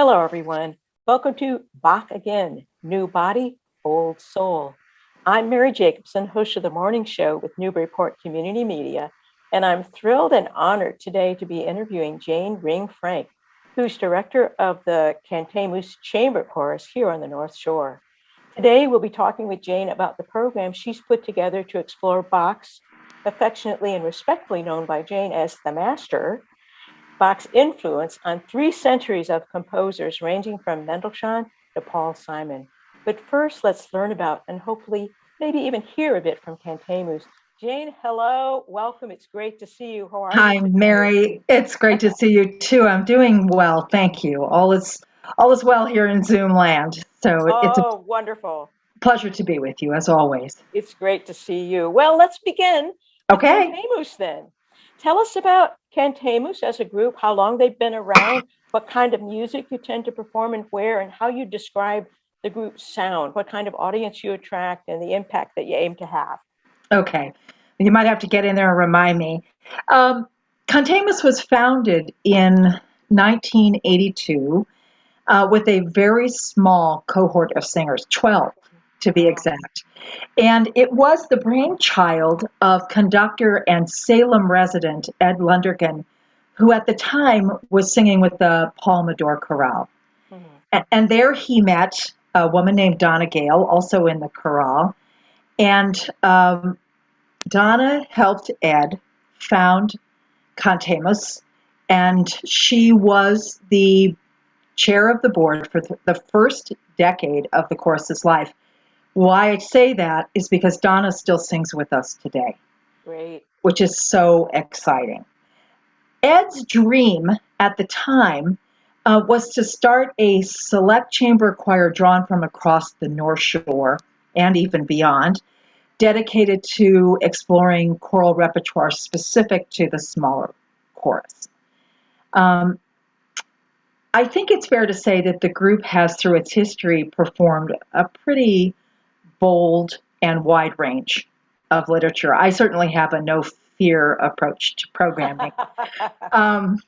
Hello, everyone. Welcome to Bach Again, New Body, Old Soul. I'm Mary Jacobsen, host of the morning show with Newburyport Community Media, and I'm thrilled and honored today to be interviewing Jane Ring Frank, who's director of the Cantamus Chamber Chorus here on the North Shore. Today, we'll be talking with Jane about the program she's put together to explore Bach's, affectionately and respectfully known by Jane as the Master, Bach's influence on 3 centuries of composers ranging from Mendelssohn to Paul Simon. But first, let's learn about and hopefully maybe even hear a bit from Cantamus. Jane, hello, welcome. It's great to see you. How are you Hi, today? Mary. It's great to see you too. I'm doing well, thank you. All is well here in Zoom land. So it's a Oh, wonderful. pleasure to be with you as always. It's great to see you. Well, let's begin with Okay. Cantamus then. Tell us about Cantamus as a group, how long they've been around, what kind of music you tend to perform and where, and how you describe the group's sound, what kind of audience you attract, and the impact that you aim to have. Okay. You might have to get in there and remind me. Um, Contamus was founded in 1982 with a very small cohort of singers, 12 to be Wow. exact. And it was the brainchild of conductor and Salem resident Ed Lundergan, who at the time was singing with the Paul Medor Chorale. Mhm. And there he met a woman named Donna Gale, also in the chorale. And Donna helped Ed found Cantamus, and she was the chair of the board for the first decade of the chorus's life. Why I say that is because Donna still sings with us today, Great. which is so exciting. Ed's dream at the time was to start a select chamber choir drawn from across the North Shore and even beyond, dedicated to exploring choral repertoire specific to the smaller chorus. Um, I think it's fair to say that the group has, through its history, performed a pretty bold and wide range of literature. I certainly have a no fear approach to programming. Um,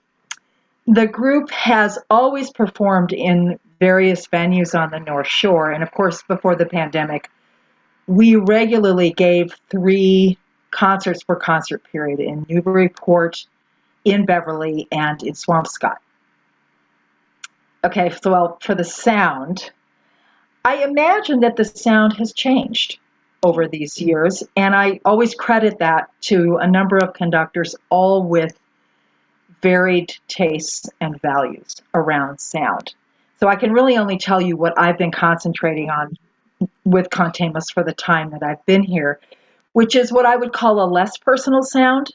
the group has always performed in various venues on the North Shore, and of course, before the pandemic, we regularly gave 3 concerts per concert period in Newburyport, in Beverly, and in Swampscott. Okay, so well, for the sound, I imagine that the sound has changed over these years, and I always credit that to a number of conductors, all with varied tastes and values around sound. So I can really only tell you what I've been concentrating on with Contamus for the time that I've been here, which is what I would call a less personal sound,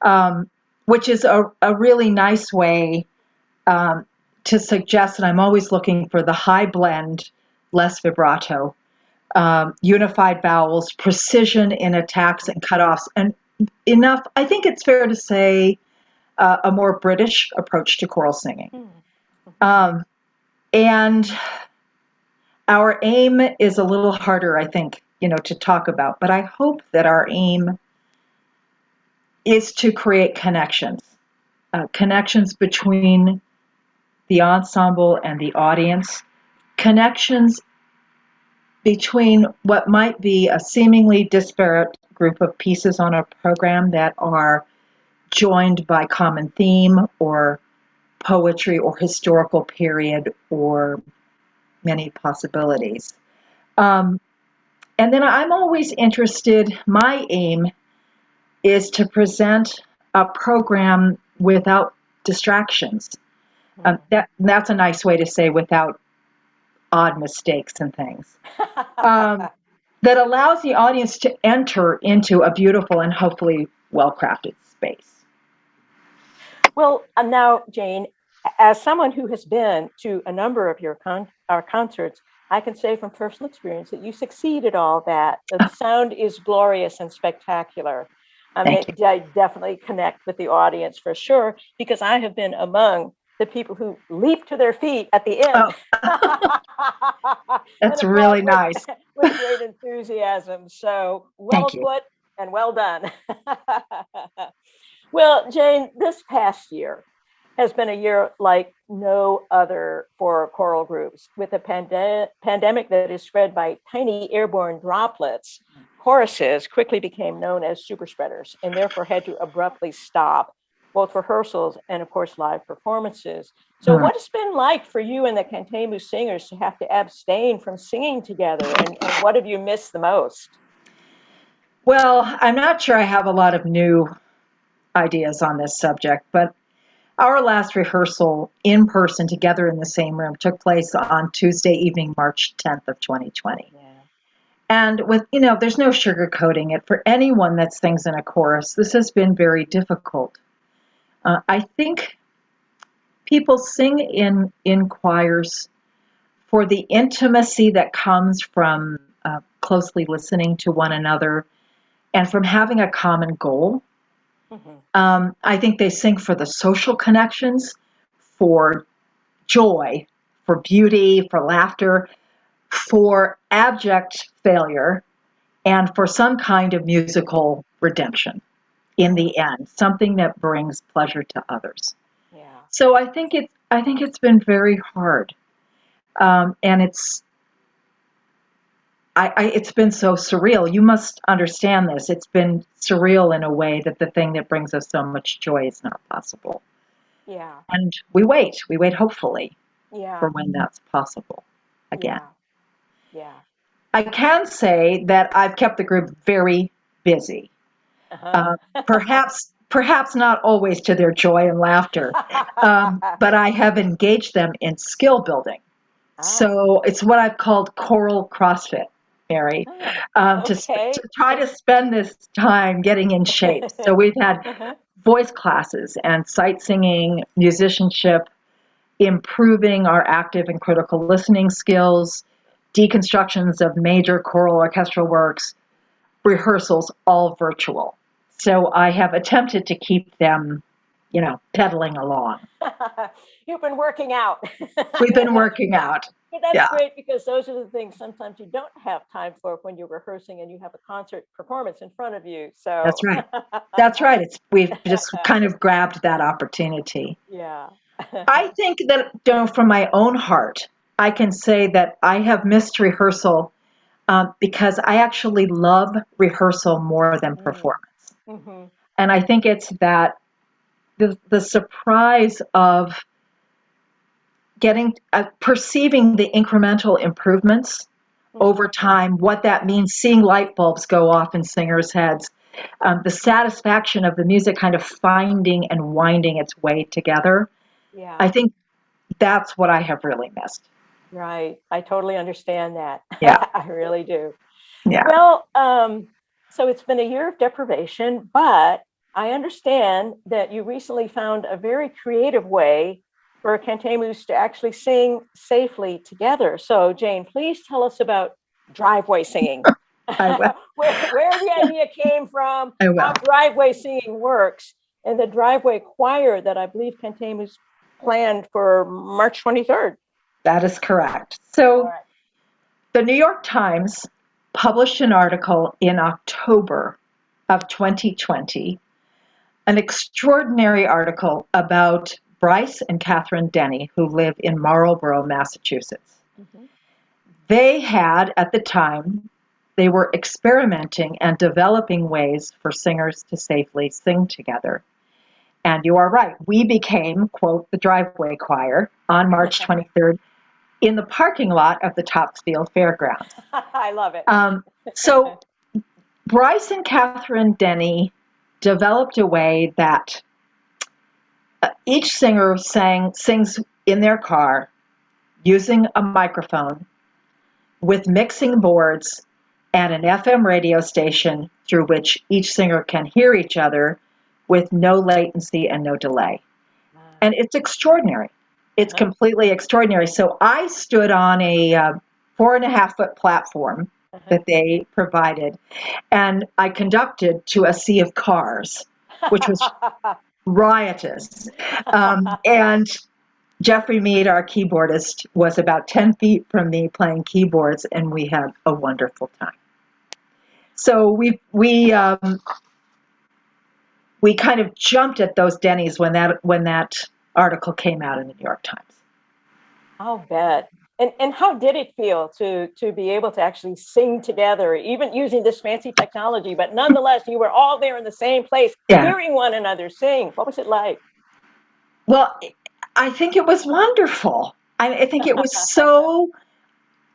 um, which is a really nice way um, to suggest that I'm always looking for the high blend, less vibrato, unified vowels, precision in attacks and cutoffs, and enough, I think it's fair to say, a more British approach to choral singing. Mhm. Um, and our aim is a little harder, I think, to talk about, but I hope that our aim is to create connections, connections between the ensemble and the audience, connections between what might be a seemingly disparate group of pieces on a program that are joined by common theme or poetry or historical period or many possibilities. Um, and then I'm always interested, my aim is to present a program without distractions. Mhm. That's a nice way to say without odd mistakes and things. Um, that allows the audience to enter into a beautiful and hopefully well-crafted space. Well, now, Jane, as someone who has been to a number of your concerts, I can say from personal experience that you succeed at all that. The sound is glorious and spectacular. Thank you. I definitely connect with the audience for sure, because I have been among the people who leap to their feet at the end Oh, and that's applaud really nice. with great enthusiasm. So Thank well you. put and well done. Well, Jane, this past year, has been a year like no other for choral groups. With a pandemic that is spread by tiny airborne droplets, choruses quickly became known as super spreaders and therefore had to abruptly stop both rehearsals and, of course, live performances. So, Hmm. what it's been like for you and the Cantemu singers to have to abstain from singing together, and what have you missed the most? Well, I'm not sure I have a lot of new ideas on this subject, but our last rehearsal in person together in the same room took place on Tuesday evening, March 10th of 2020. Yeah. And there's no sugarcoating it. For anyone that sings in a chorus, this has been very difficult. I think people sing in choirs for the intimacy that comes from closely listening to one another and from having a common goal. Mhm. I think they sing for the social connections, for joy, for beauty, for laughter, for abject failure, and for some kind of musical redemption in Mhm. the end, something that brings pleasure to others. Yeah. So I think it's been very hard, and it's been so surreal. You must understand this. It's been surreal in a way that the thing that brings us so much joy is not possible. Yeah. And we wait hopefully for Yeah. when that's possible again. Yeah. Yeah. I can say that I've kept the group very busy. Uh-huh. Uh, perhaps not always to their joy and laughter, but I have engaged them in skill building. Ah. So it's what I've called choral CrossFit, Mary, Oh, to okay. try to spend this time getting in shape. So we've had Uh-huh. voice classes and sight singing, musicianship, improving our active and critical listening skills, deconstructions of major choral orchestral works, rehearsals, all virtual. So I have attempted to keep them, pedaling along. You've been working out. We've been working out. That's Yeah, great because those are the things sometimes you don't have time for when you're rehearsing and you have a concert performance in front of you. that's So, right. That's right. We've just kind of grabbed that opportunity. yeah. I think that, from my own heart, I can say that I have missed rehearsal because I actually love rehearsal more than Mm. performance. Hmm. And I think it's that the surprise of perceiving the incremental improvements over Hmm. time, what that Yeah. means, seeing light bulbs go off in singers' heads, the satisfaction of the music kind of finding and winding its way together. I Yeah. think that's what I have really missed. Right. I totally understand that. Yeah, I really do. yeah. Well, so it's been a year of deprivation, but I understand that you recently found a very creative way for cantamus to actually sing safely together. So, Jane, please tell us about driveway singing, I will. where the idea came from, I will. how driveway singing works, and the driveway choir that I believe cantamus planned for March 23rd. That is correct. All So right. the New York Times published an article in October of 2020, an extraordinary article about Bryce and Catherine Denny, who live in Marlborough, Massachusetts. Mm-hmm. They had, at the time, they were experimenting and developing ways for singers to safely sing together. And you are right, we became, quote, the driveway choir on March 23rd in the parking lot of the Topsfield Fairgrounds. I love it. Um, so Bryce and Catherine Denny developed a way that each singer sings in their car using a microphone with mixing boards and an FM radio station through which each singer can hear each other with no latency and no delay. And it's extraordinary. It's Uh-huh. completely extraordinary. So I stood on a 4.5 foot platform Uh-huh. that they provided, and I conducted to a sea of cars, which was riotous. And Jeffrey Mead, our keyboardist, was about 10 feet from me playing keyboards, and we had a wonderful time. So we kind of jumped at those Denny's when that article came out in the New York Times. I'll bet. And how did it feel to be able to actually sing together, even using this fancy technology, but nonetheless, you were all there in the same place, hearing one another sing? What was it like? Well, I think it was wonderful. I think it was so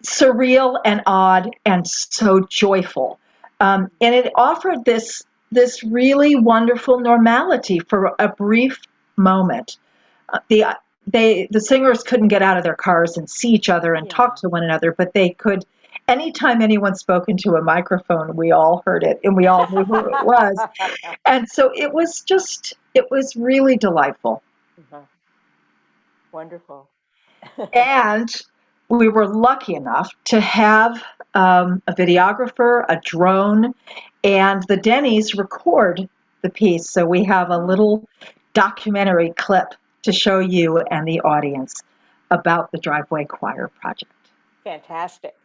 surreal and odd and so joyful. And it offered this really wonderful normality for a brief moment. The singers couldn't get out of their cars and see each other and talk to one another, but they could. Anytime anyone spoke into a microphone, we all heard it and we all knew who it was. And so it was really delightful. Wonderful. And we were lucky enough to have a videographer, a drone, and the Denny's record the piece. So we have a little documentary clip to show you and the audience about the Driveway Choir project. Fantastic.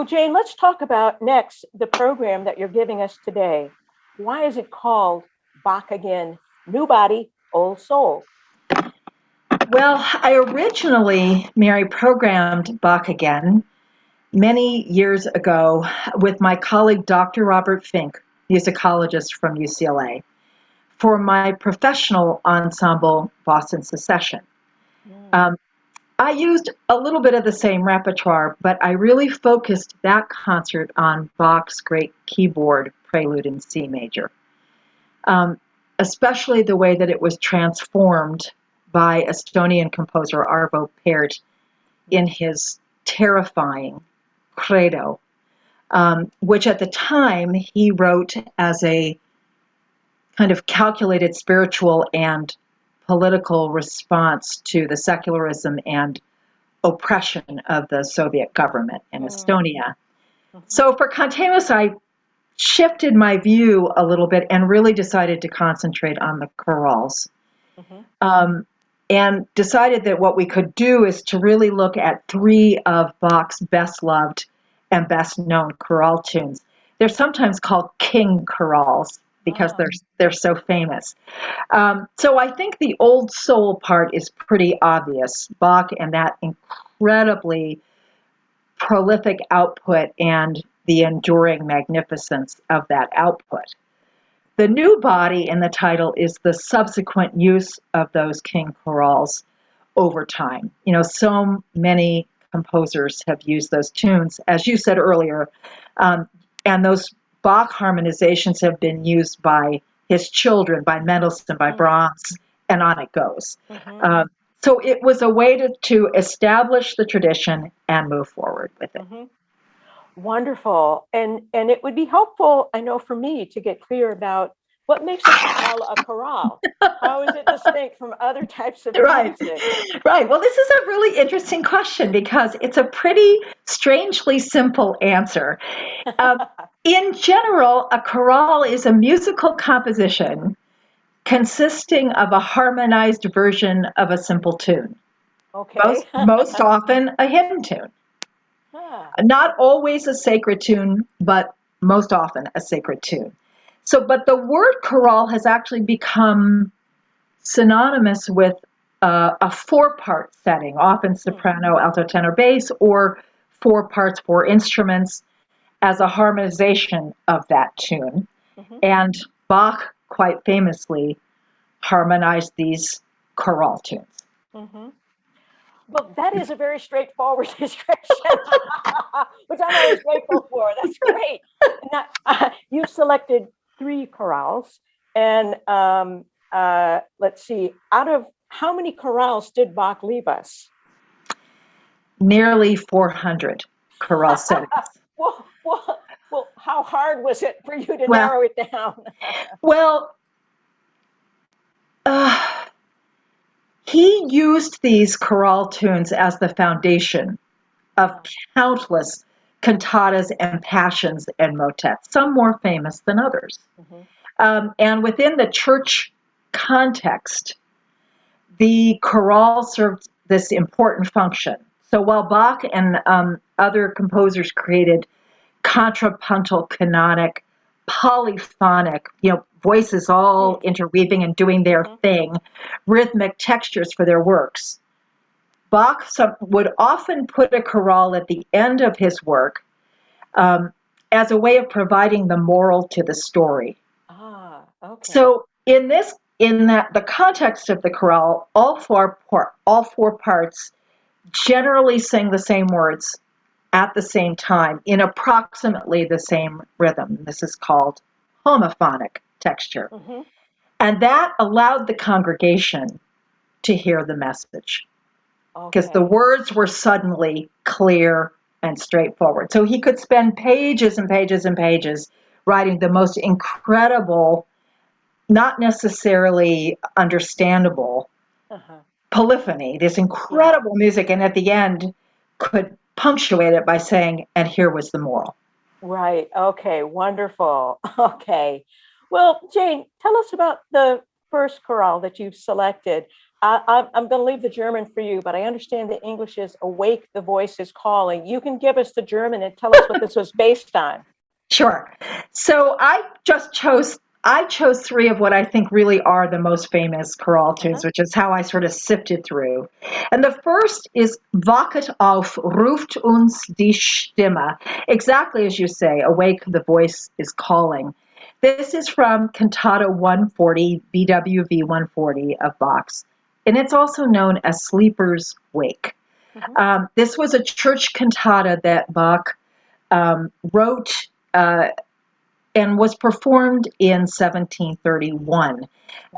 Well, Jane, let's talk about next the program that you're giving us today. Why is it called Bach Again, New Body, Old Soul? Well, I originally, Mary, programmed Bach Again many years ago with my colleague, Dr. Robert Fink, musicologist from UCLA, for my professional ensemble, Boston Secession. Mm. I used a little bit of the same repertoire, but I really focused that concert on Bach's great keyboard prelude in C major, um, especially the way that it was transformed by Estonian composer Arvo Pärt in his terrifying Credo, which at the time he wrote as a kind of calculated spiritual and political response to the secularism and oppression of the Soviet government in Estonia. Mm-hmm. So for Cantemus, I shifted my view a little bit and really decided to concentrate on the chorales. Mm-hmm. And decided that what we could do is to really look at three of Bach's best loved and best known chorale tunes. They're sometimes called king chorales because Ah. they're so famous. So I think the old soul part is pretty obvious. Bach and that incredibly prolific output and the enduring magnificence of that output. The new body in the title is the subsequent use of those king chorales over time. You know, so many composers have used those tunes, as you said earlier, and those Bach harmonizations have been used by his children, by Mendelssohn, by Brahms, and on it goes. Mm-hmm. So it was a way to establish the tradition and move forward with it. Mm-hmm. Wonderful. And it would be helpful, I know, for me to get clear about what makes a chorale a chorale. How is it distinct from other types of Right, music? right. Well, this is a really interesting question because it's a pretty strangely simple answer. Um, in general, a chorale is a musical composition consisting of a harmonized version of a simple tune, Okay. most often a hymn tune. Ah. Not always a sacred tune, but most often a sacred tune. So, but the word chorale has actually become synonymous with a four-part setting, often soprano, alto, tenor, bass, or four parts, four instruments, as a harmonization of that tune. Mm-hmm. And Bach, quite famously, harmonized these chorale tunes. Mm-hmm. Well, that is a very straightforward description, which I'm always grateful for. That's great. Now, you selected three chorales, and let's see, out of how many chorales did Bach leave us? Nearly 400 chorale settings. Well, how hard was it for you to Well, narrow it down? well, uh, he used these chorale tunes as the foundation of countless cantatas and passions and motets, some more famous than others. Mm-hmm. And within the church context, the chorale served this important function. So while Bach and other composers created contrapuntal, canonic, polyphonic, voices all interweaving and doing their thing, rhythmic textures for their works, Bach would often put a chorale at the end of his work as a way of providing the moral to the story. Ah, okay. So in that the context of the chorale, all four parts generally sing the same words at the same time in approximately the same rhythm. This is called homophonic texture. Mm-hmm. And that allowed the congregation to hear the message because the Okay. words were suddenly clear and straightforward. So he could spend pages and pages and pages writing the most incredible, not necessarily understandable Uh-huh. polyphony, this Yeah. incredible music, and at the end could punctuate it by saying, and here was the moral. Right. Okay. Wonderful. Okay. Well, Jane, tell us about the first chorale that you've selected. I'm going to leave the German for you, but I understand the English is "Awake, the voice is calling." You can give us the German and tell us what this was based on. Sure. So I chose three of what I think really are the most famous chorale tunes, Uh-huh. which is how I sort of sifted through. And the first is Wacht auf, ruft uns die Stimme. Exactly as you say, awake, the voice is calling. This is from Cantata 140, BWV 140 of Bach's, and it's also known as Sleeper's Wake. Mm-hmm. This was a church cantata that Bach wrote uh, and was performed in 1731.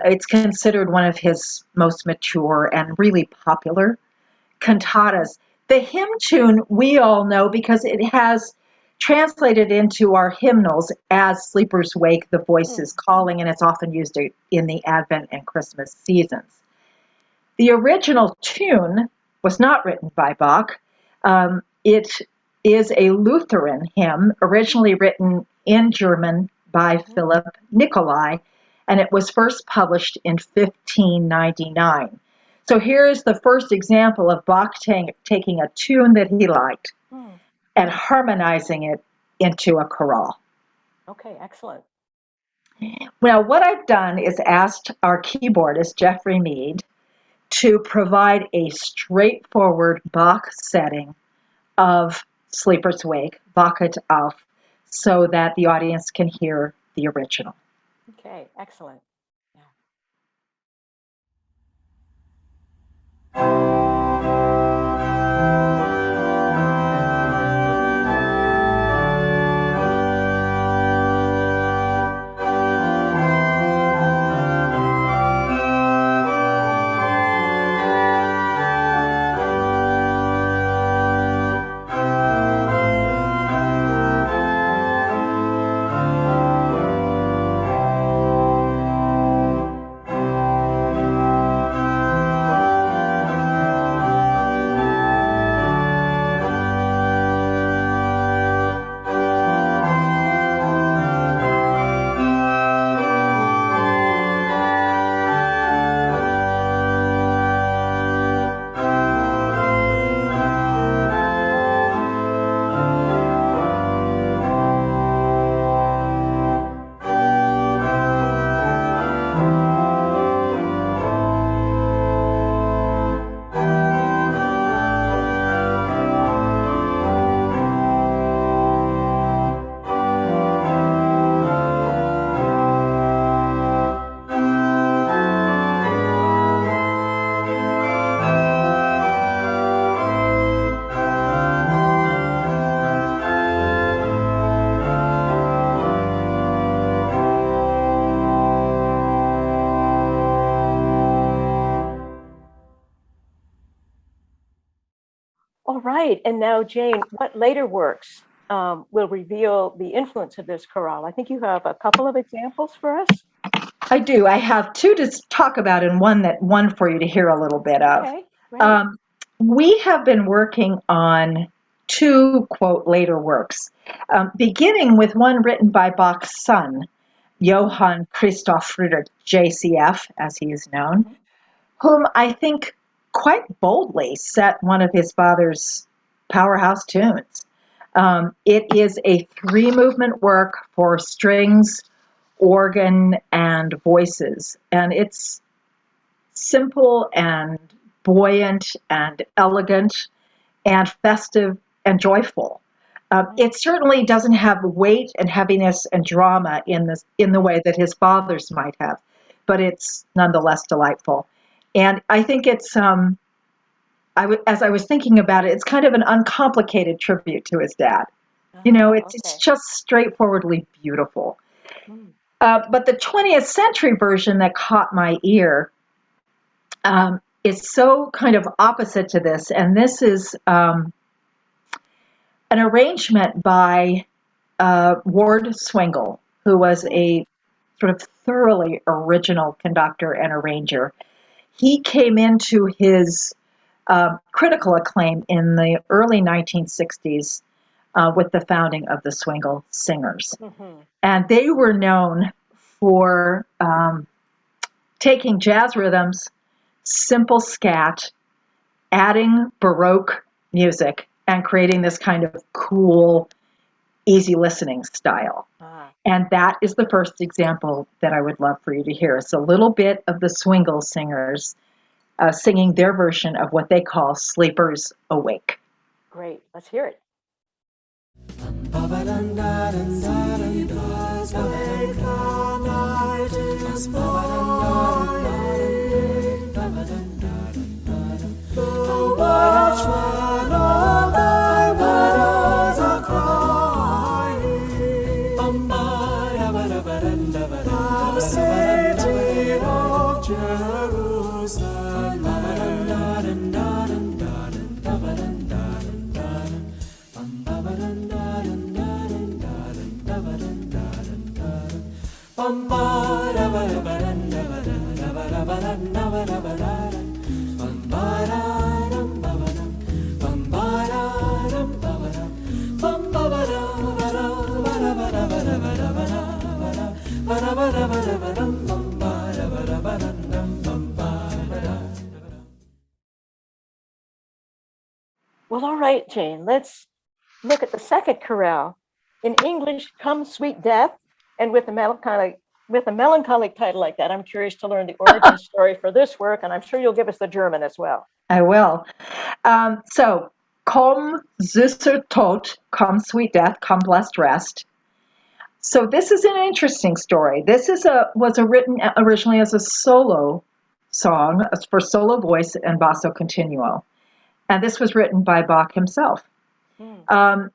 It's considered one of his most mature and really popular cantatas. The hymn tune we all know because it has translated into our hymnals as Sleeper's Wake, the voice is calling, and it's often used in the Advent and Christmas seasons. The original tune was not written by Bach. It is a Lutheran hymn, originally written in German by Philip Nicolai, and it was first published in 1599. So here is the first example of Bach taking a tune that he liked and harmonizing it into a chorale. Okay, excellent. Now, what I've done is asked our keyboardist, Jeffrey Mead, to provide a straightforward Bach setting of Sleeper's Wake, Wacht auf, so that the audience can hear the original. Okay, excellent. Yeah. All right. And now, Jane, what later works will reveal the influence of this chorale? I think you have a couple of examples for us. I do. I have two to talk about and one for you to hear a little bit of. Okay, great. Um, we have been working on two, quote, later works, beginning with one written by Bach's son, Johann Christoph Friedrich, JCF, as he is known, whom I think quite boldly set one of his father's powerhouse tunes. It is a three-movement work for strings, organ, and voices, and it's simple and buoyant and elegant and festive and joyful. It certainly doesn't have weight and heaviness and drama in the way that his father's might have, but it's nonetheless delightful. And I think it's as I was thinking about it, it's kind of an uncomplicated tribute to his dad. You know, it's Okay. just straightforwardly beautiful. Mm. But the 20th century version that caught my ear is so kind of opposite to this, and this is an arrangement by Ward Swingle, who was a sort of thoroughly original conductor and arranger. He came into his critical acclaim in the early 1960s with the founding of the Swingle Singers. And they were known for taking jazz rhythms, simple scat, adding Baroque music, and creating this kind of cool, easy listening style. And that is the first example that I would love for you to hear. It's a little bit of the Swingle Singers singing their version of what they call Sleepers Awake. Great, let's hear it. Well, all right, Jane, let's look at the second chorale. In English, Come Sweet Death, and with a melancholy title like that, I'm curious to learn the origin story for this work, and I'm sure you'll give us the German as well. I will. So, Komm süßer Tod, Come Sweet Death, Come Blessed Rest. So this is an interesting story. This was written originally as a solo song for solo voice and basso continuo. And this was written by Bach himself. And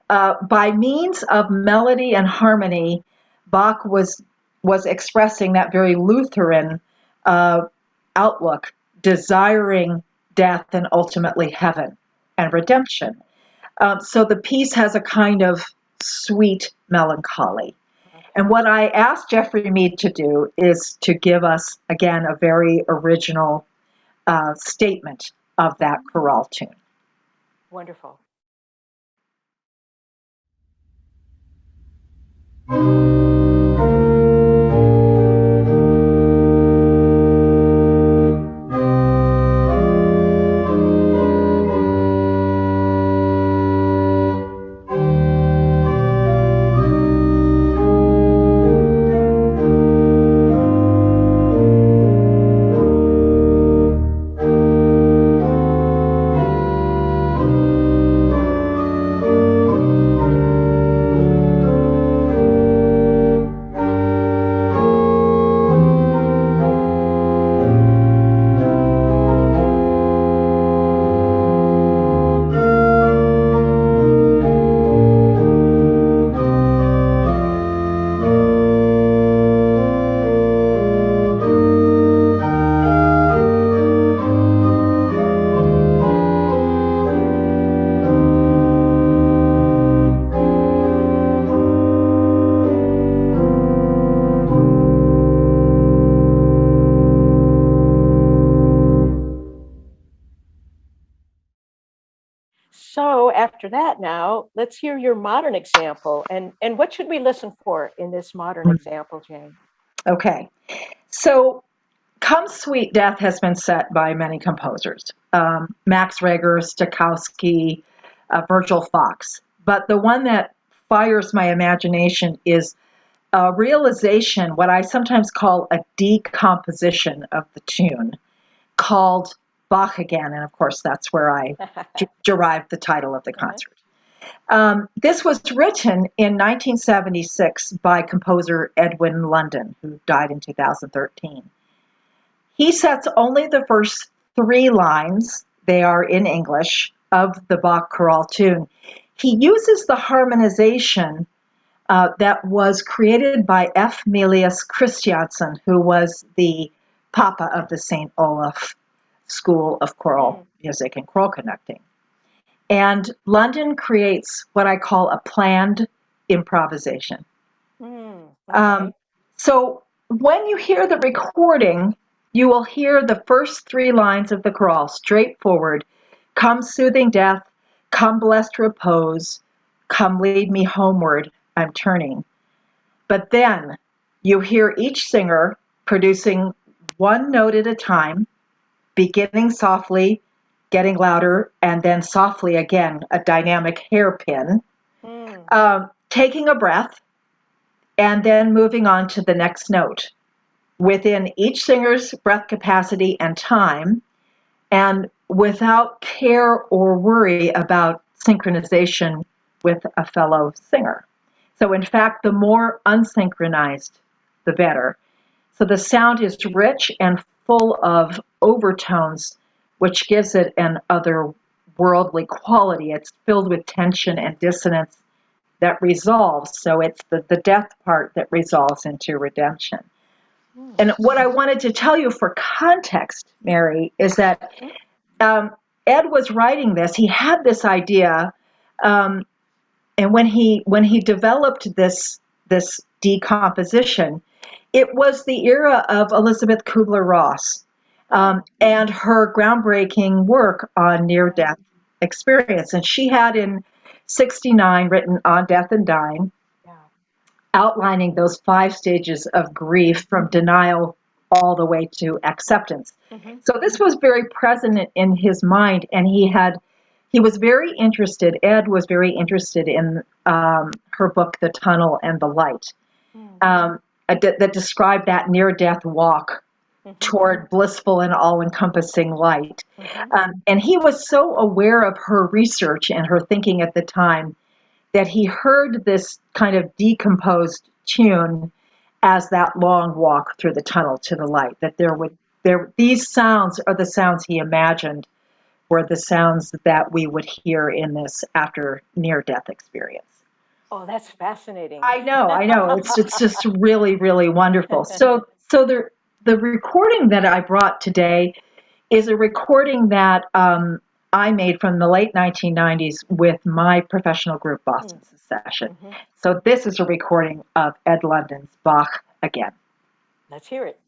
by means of melody and harmony, Bach was expressing that very Lutheran outlook, desiring death and ultimately heaven and redemption. So the piece has a kind of sweet melancholy. And what I asked Jeffrey Mead to do is to give us, again, a very original statement of that chorale tune. Wonderful. So after that now, let's hear your modern example. And what should we listen for in this modern example, Jane? Okay. So Come Sweet Death has been set by many composers. Max Reger, Stokowski, Virgil Fox. But the one that fires my imagination is a realization, what I sometimes call a decomposition of the tune, called Bach Again. And of course, that's where I derived the title of the concert. This was written in 1976 by composer Edwin London, who died in 2013. He sets only the first 3 lines, they are in English, of the Bach chorale tune. He uses the harmonization that was created by F. Milius Christiansen, who was the papa of the St. Olaf School of Choral Music and Choral Conducting. And London creates what I call a planned improvisation. So when you hear the recording, you will hear the first 3 lines of the chorale straightforward. Come soothing death, come blessed repose, come lead me homeward, I'm turning. But then you hear each singer producing one note at a time, beginning softly, getting louder, and then softly again, a dynamic hairpin, taking a breath, and then moving on to the next note within each singer's breath capacity and time, and without care or worry about synchronization with a fellow singer. So, in fact, the more unsynchronized, the better. So the sound is rich and full of overtones, which gives it an otherworldly quality. It's filled with tension and dissonance that resolves. So it's the death part that resolves into redemption. And what I wanted to tell you for context, Mary, is that Ed was writing this. He had this idea, and when he developed this decomposition, it was the era of Elizabeth Kubler-Ross and her groundbreaking work on near-death experience. And she had in '69 written On Death and Dying, outlining those 5 stages of grief from denial all the way to acceptance. So this was very present in his mind, and he was very interested, Ed was very interested in her book, The Tunnel and the Light, that described that near-death walk toward blissful and all-encompassing light. And he was so aware of her research and her thinking at the time that he heard this kind of decomposed tune as that long walk through the tunnel to the light, that these sounds are the sounds he imagined were the sounds that we would hear in this after near-death experience. Oh, that's fascinating. I know. It's just really, really wonderful. So the recording that I brought today is a recording that I made from the late 1990s with my professional group, Boston Secession. So this is a recording of Ed London's Bach again. Let's hear it.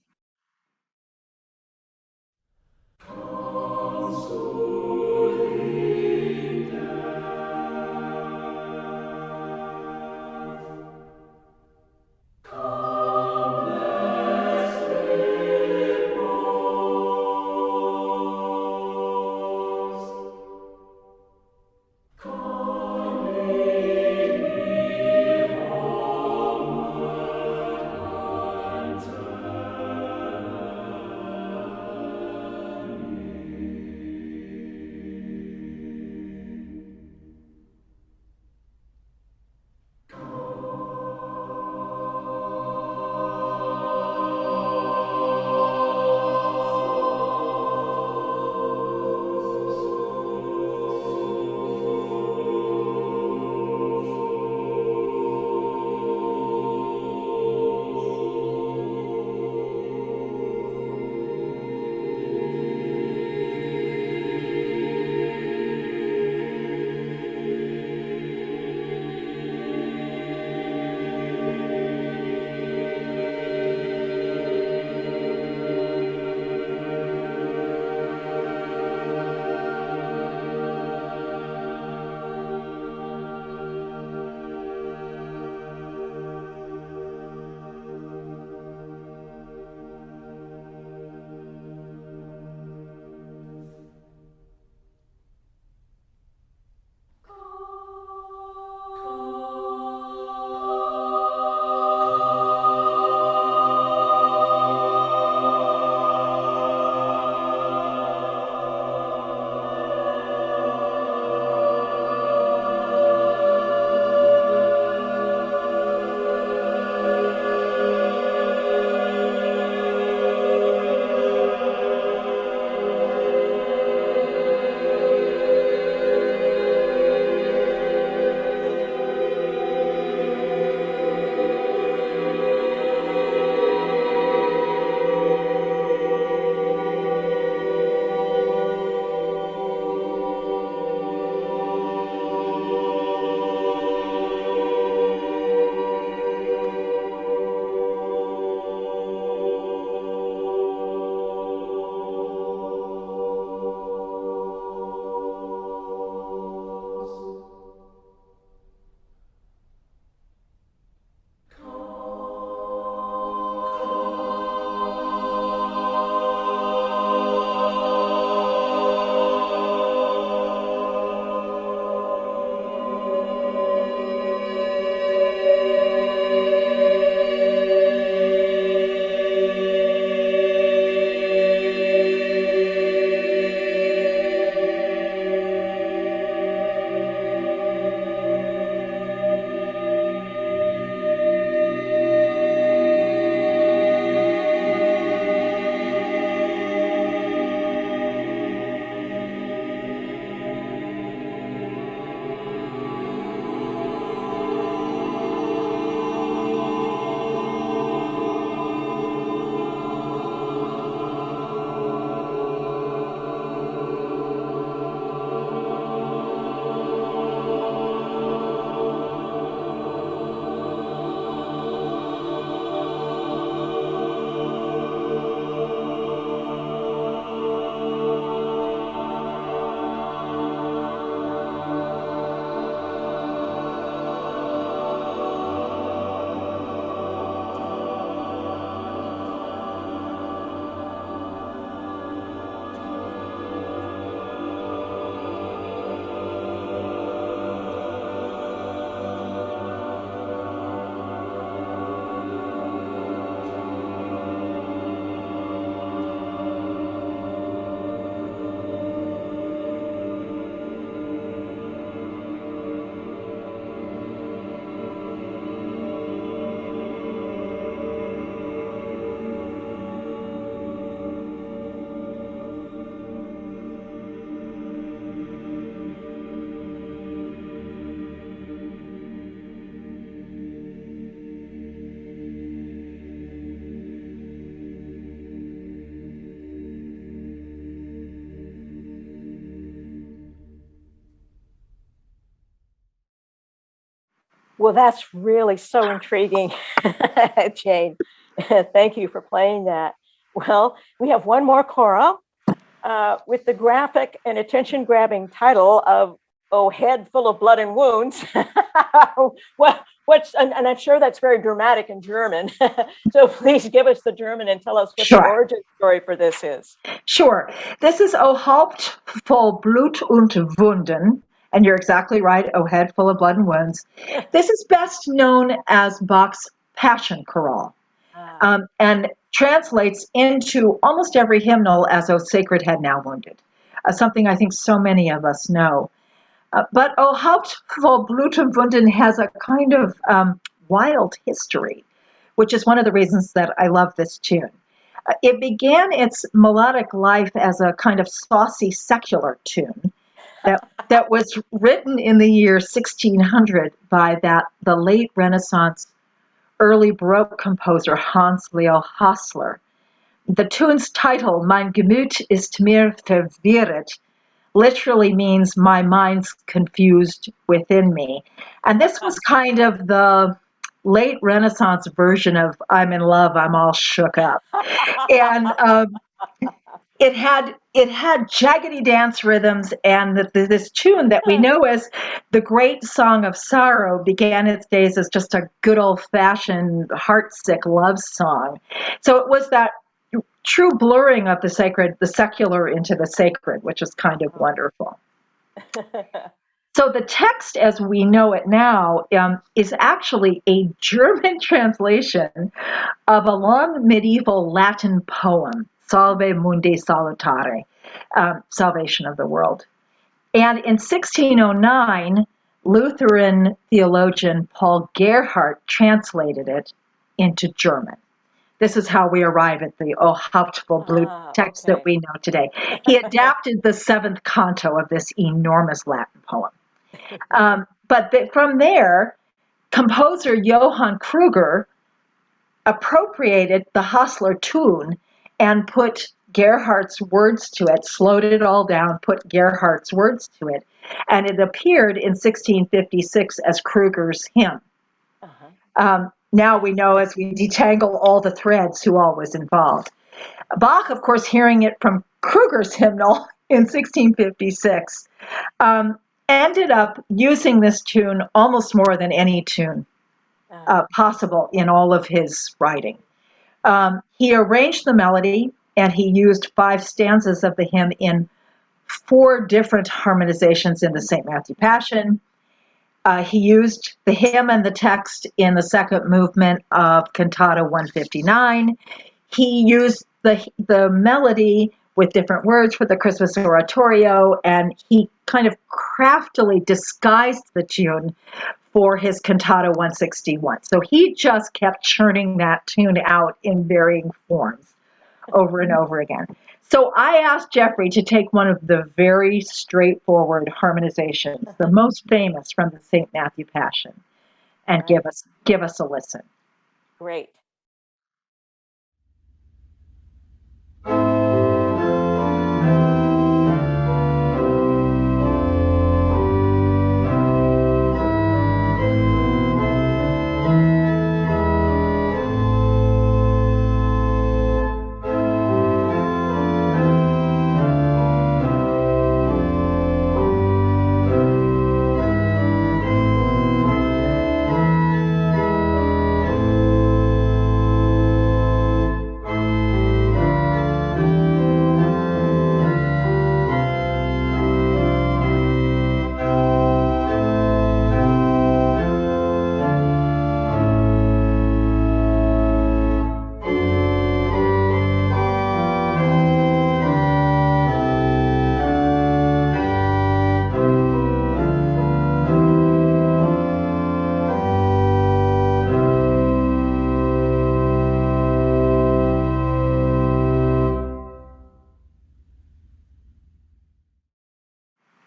Well, that's really so intriguing, Jane. Thank you for playing that. Well, we have one more choral with the graphic and attention-grabbing title of "Oh, Head Full of Blood and Wounds." And I'm sure that's very dramatic in German. So please give us the German and tell us what the Sure. origin story for this is. Sure. This is O Haupt voll Blut und Wunden. And you're exactly right, O Head Full of Blood and Wounds. This is best known as Bach's Passion Chorale, and translates into almost every hymnal as O Sacred Head Now Wounded, something I think so many of us know. But O Haupt voll Blut und Wunden has a kind of wild history, which is one of the reasons that I love this tune. It began its melodic life as a kind of saucy secular tune that was written in the year 1600 by the late Renaissance, early Baroque composer Hans Leo Hassler. The tune's title, Mein Gemüt ist mir verwirret, literally means my mind's confused within me. And this was kind of the late Renaissance version of I'm in love, I'm all shook up. And it had jaggedy dance rhythms, and this tune that we know as the Great Song of Sorrow began its days as just a good old-fashioned heartsick love song. So it was that true blurring of the secular into the sacred, which is kind of wonderful. So the text, as we know it now, is actually a German translation of a long medieval Latin poem, Salve Mundi Salutare, Salvation of the World. And in 1609, Lutheran theologian Paul Gerhardt translated it into German. This is how we arrive at the O Haupt voll Blut text that we know today. He adapted the seventh canto of this enormous Latin poem. But from there, composer Johann Kruger appropriated the Hassler tune and put Gerhardt's words to it, slowed it all down, put Gerhardt's words to it, and it appeared in 1656 as Kruger's hymn. Now we know, as we detangle all the threads, who all was involved. Bach, of course, hearing it from Kruger's hymnal in 1656, ended up using this tune almost more than any tune possible in all of his writing. He arranged the melody, and he used 5 stanzas of the hymn in 4 different harmonizations in the St. Matthew Passion. He used the hymn and the text in the second movement of Cantata 159. He used the melody with different words for the Christmas oratorio, and he kind of craftily disguised the tune for his Cantata 161. So he just kept churning that tune out in varying forms over and over again. So I asked Jeffrey to take one of the very straightforward harmonizations, the most famous from the St. Matthew Passion, and give us a listen. Great.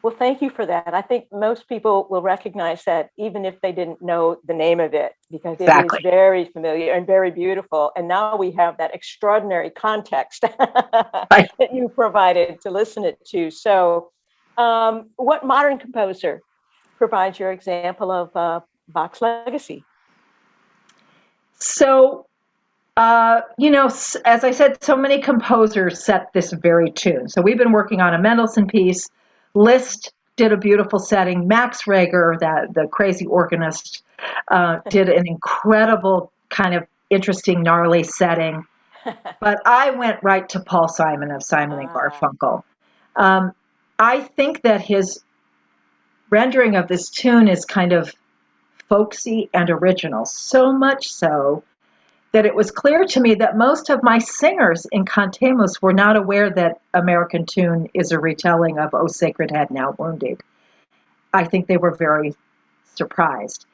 Well, thank you for that. I think most people will recognize that even if they didn't know the name of it, because it is very familiar and very beautiful. And now we have that extraordinary context that you provided to listen it to. So what modern composer provides your example of Bach's legacy? So, as I said, so many composers set this very tune. So we've been working on a Mendelssohn piece. Liszt did a beautiful setting. Max Reger, the crazy organist, did an incredible kind of interesting, gnarly setting. But I went right to Paul Simon of Simon and Garfunkel. I think that his rendering of this tune is kind of folksy and original, so much so that it was clear to me that most of my singers in Cantemos were not aware that American Tune is a retelling of O Sacred Head Now Wounded. I think they were very surprised.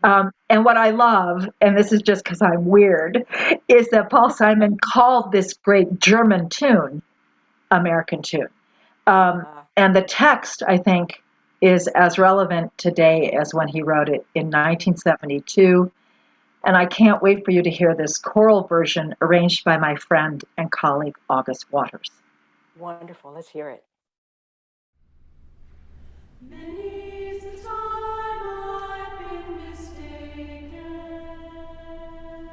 And what I love, and this is just because I'm weird, is that Paul Simon called this great German tune American Tune. And the text, I think, is as relevant today as when he wrote it in 1972. And I can't wait for you to hear this choral version arranged by my friend and colleague, August Waters. Wonderful. Let's hear it. Many's the time I've been mistaken, and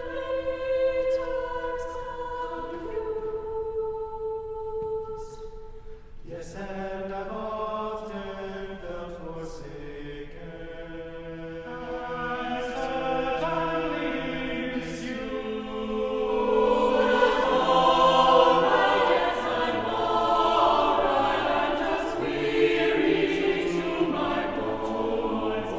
many times confused. Yes, and I've often felt forsaken. I certainly misused. All right, yes, I'm all right. I'm just weary to my bones.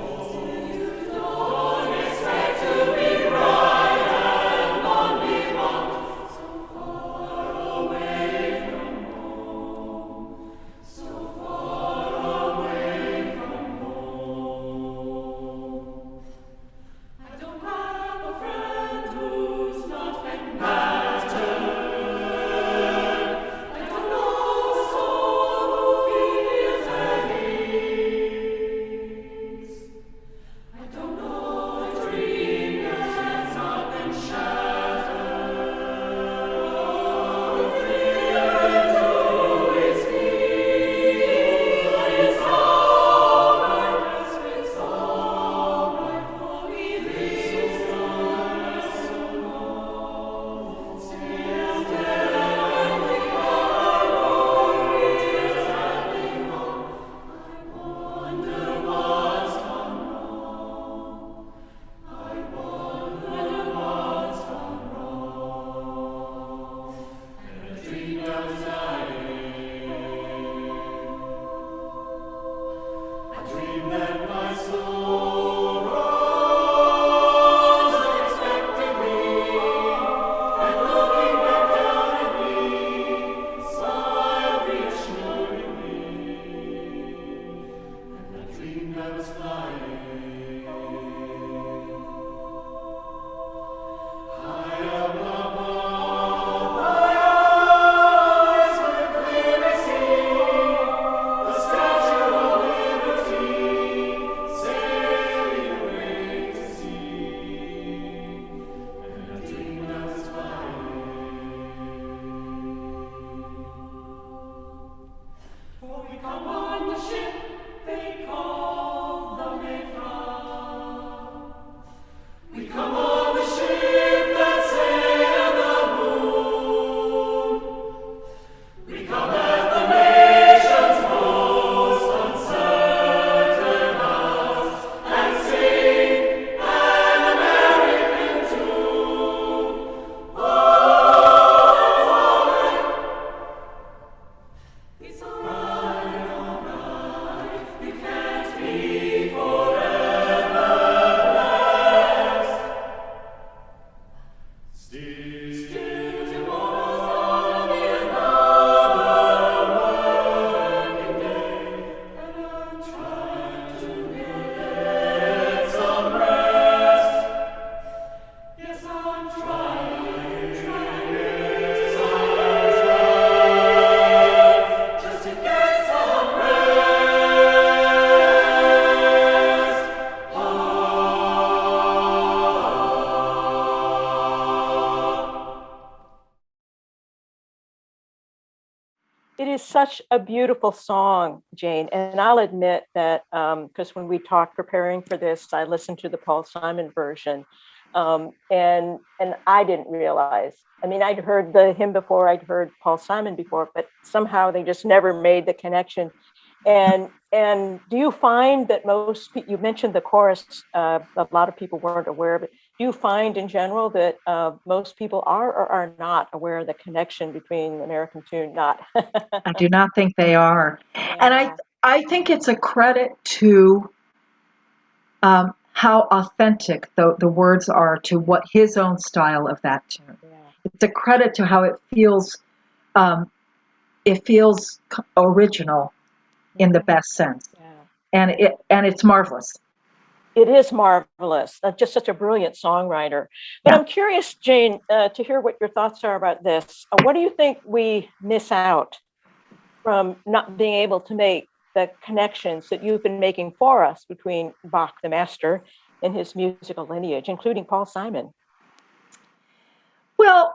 Don't expect to be right and bon vivant so far away from home, so far away from home. I don't have a friend who's not been battered. I don't know a soul who feels at ease. I don't know a dream that has not been shattered. Oh, clear to its knees. It's all right, yes, it's all right, for we live so long. Still dead, we are always having on. I wonder what's gone wrong. I wonder what's gone wrong. And a dream that was dying. I dream that my soul rose unexpectedly, and looking back down at me, smiled reassuringly. And I dreamed I was flying high up above. My eyes could clearly see the Statue of Liberty sailing away to sea. And I dreamed I was flying. For we come on the ship they call the is such a beautiful song, Jane. And I'll admit that because when we talked preparing for this, I listened to the Paul Simon version, and I didn't realize. I mean, I'd heard the hymn before, I'd heard Paul Simon before, but somehow they just never made the connection. And do you find that you mentioned the chorus, a lot of people weren't aware of it. Do you find in general that most people are or are not aware of the connection between the American tune? Not. I do not think they are. And Yeah, I think it's a credit to how authentic the words are to what his own style of that tune. yeah, It's a credit to how um, it feels original in the yeah, best sense. yeah. And it's marvelous. It is marvelous. Just such a brilliant songwriter. But Yeah. I'm curious, Jane, to hear what your thoughts are about this. What do you think we miss out from not being able to make the connections that you've been making for us between Bach, the master, and his musical lineage, including Paul Simon? Well,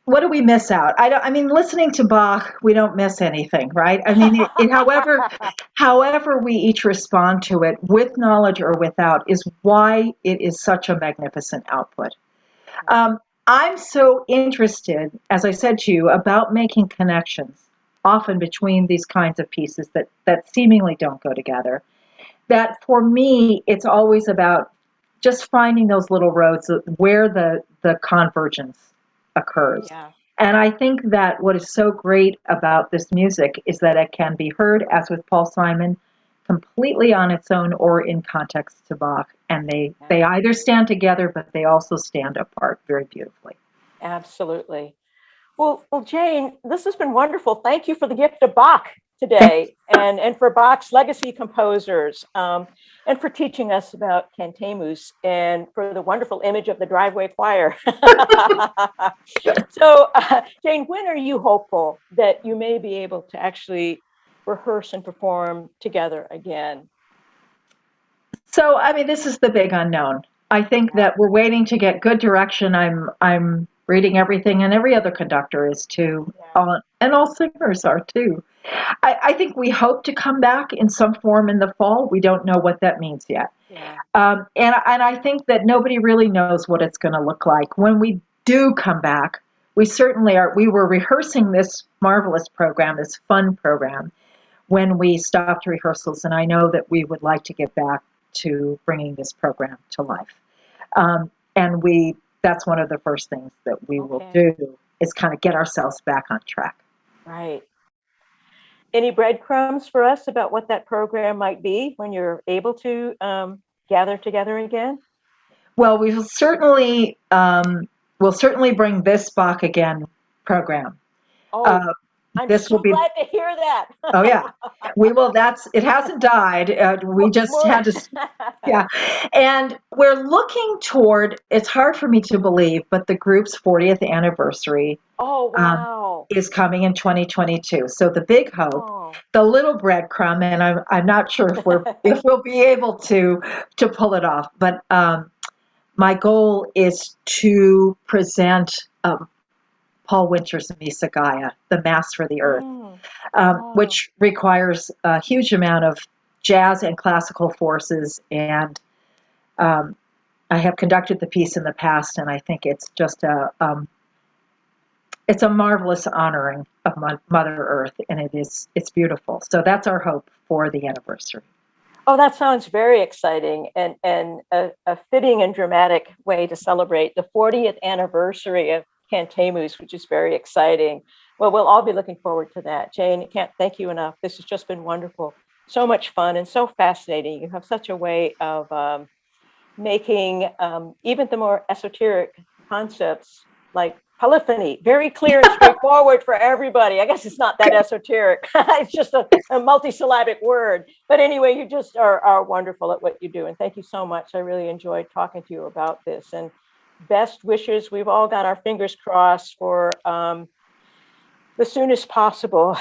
what do we miss out? I mean, listening to Bach, we don't miss anything, right? I mean, however we each respond to it, with knowledge or without, is why it is such a magnificent output. Um, I'm so interested, as I said to you, about making connections, often between these kinds of pieces that seemingly don't go together. That for me, it's always about just finding those little roads where the convergence occurs. Yeah, And I think that what is so great about this music is that it can be heard, as with Paul Simon, completely on its own or in context to Bach. And they yeah, either stand together, but they also stand apart very beautifully. absolutely. Well, Jane, this has been wonderful. Thank you for the gift of Bach today, and for Bach's legacy composers, and for teaching us about cantamus, and for the wonderful image of the driveway choir. So, Jane, when are you hopeful that you may be able to actually rehearse and perform together again? So, I mean, this is the big unknown. I think Yeah, that we're waiting to get good direction. I'm reading everything, and every other conductor is too, yeah, and all singers are too. I think we hope to come back in some form in the fall. We don't know what that means yet. yeah, And I think that nobody really knows what it's going to look like. When we do come back, we certainly are. We were rehearsing this marvelous program, this fun program, when we stopped rehearsals, and I know that we would like to get back to bringing this program to life. And that's one of the first things that we will okay, do is kind of get ourselves back on track. right. Any breadcrumbs for us about what that program might be when you're able to gather together again? Well, we'll certainly bring this Bach again program. Oh, Uh, I'm this will so be glad to hear that. Oh yeah, we will. That's it. Hasn't died. We just More. had to. Yeah, and we're looking toward. It's hard for me to believe, but the group's 40th anniversary Oh, um, wow. is coming in 2022. So the big hope, Oh. the little breadcrumb, and I'm not sure if we'll be able to pull it off. But my goal is to present Paul Winter's Missa Gaia, the Mass for the Earth, Mm. Oh, which requires a huge amount of jazz and classical forces. And um, I have conducted the piece in the past, and I think it's just it's a marvelous honoring of Mother Earth, and it's beautiful. So that's our hope for the anniversary. oh, that sounds very exciting, and a fitting and dramatic way to celebrate the 40th anniversary of Cantamus, which is very exciting. Well, we'll all be looking forward to that. Jane, I can't thank you enough. This has just been wonderful. So much fun and so fascinating. You have such a way of making even the more esoteric concepts like polyphony very clear and straightforward for everybody. I guess it's not that esoteric. It's just a multisyllabic word. But anyway, you just are wonderful at what you do. And thank you so much. I really enjoyed talking to you about this. And best wishes. We've all got our fingers crossed for the soonest possible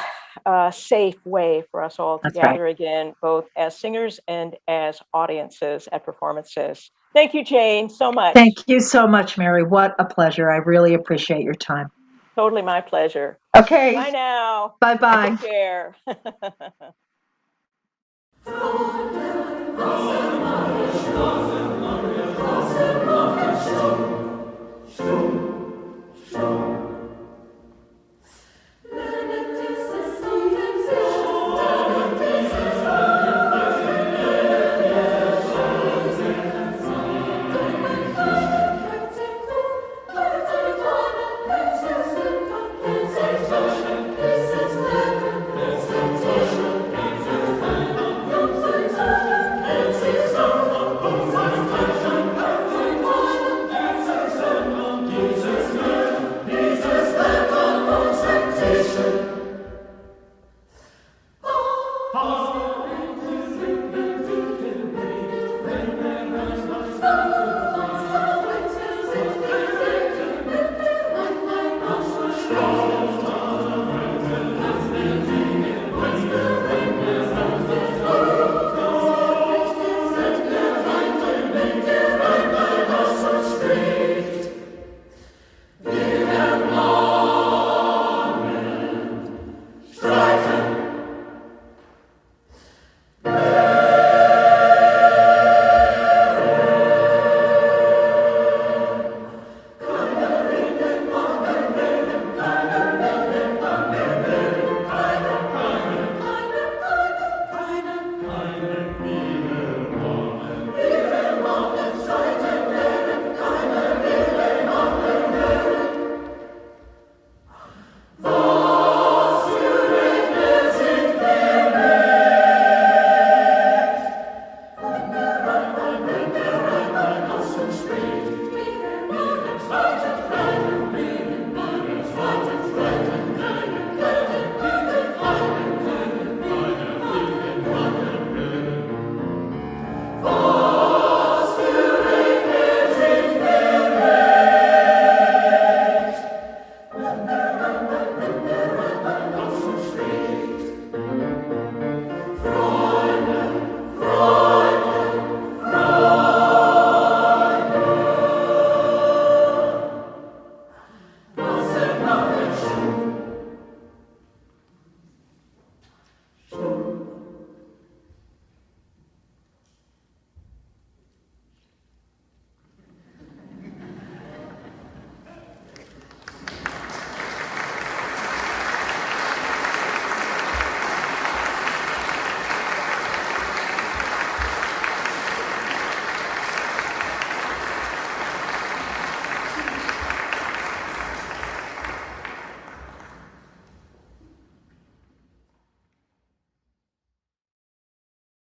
safe way for us all to That's right. gather again, both as singers and as audiences at performances. Thank you, Jane, so much. Thank you so much, Mary. What a pleasure. I really appreciate your time. Totally my pleasure. Okay. Bye now. Bye-bye. Take care.